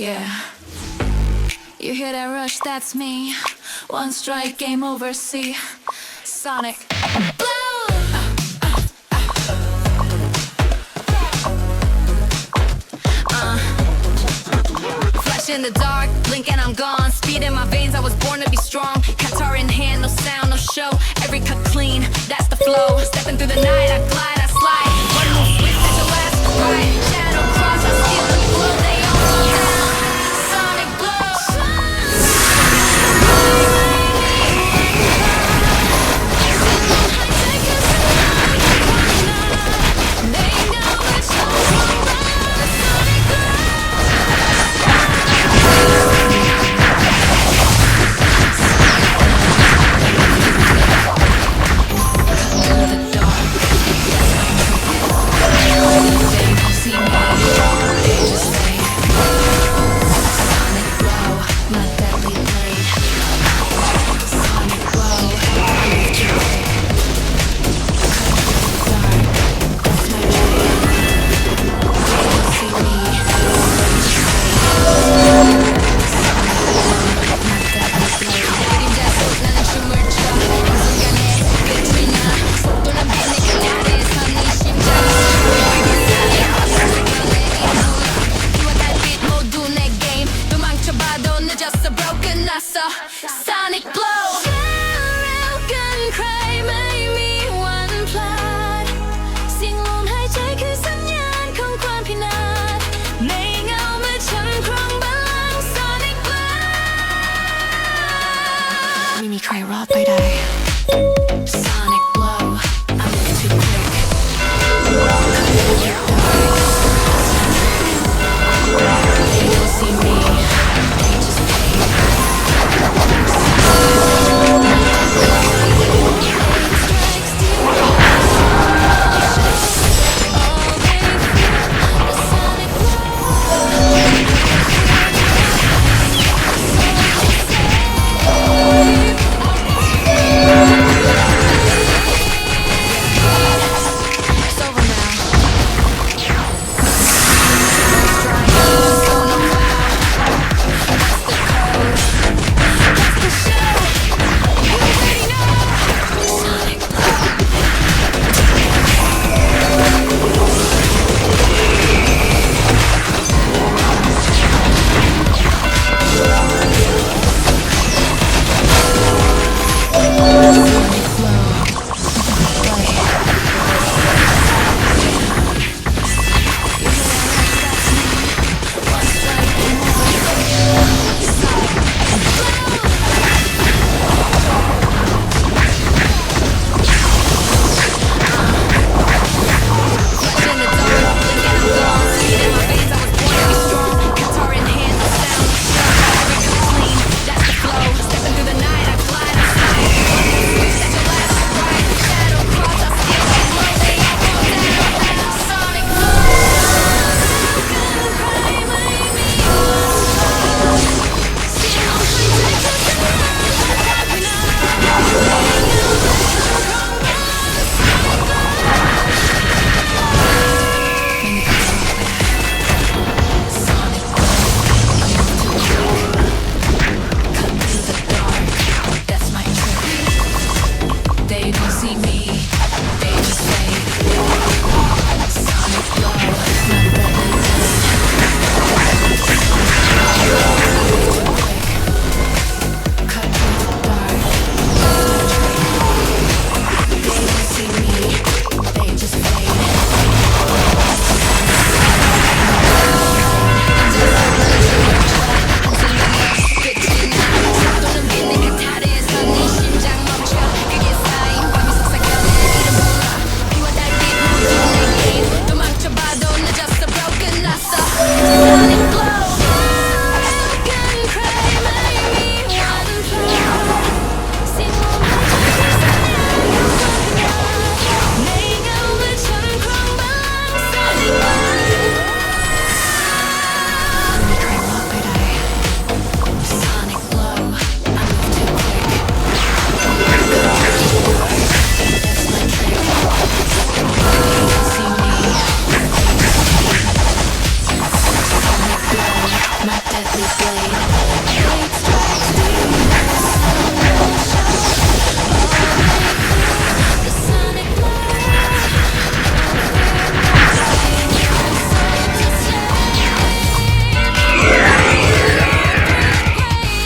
Yeah. You hear that rush? That's me. One strike, game over. See, Sonic. Flash in the dark, blink and I'm gone. Speed in my veins, I was born to be strong. Qatar in hand, no sound, no show. Every cut clean, that's the flow. Stepping through the night, I glide, I slide. One move swift at your last ride. Shadow cross, I steal and flow. They all down. Sonic blow. They know it's over. Sonic blow. The dark. We blade.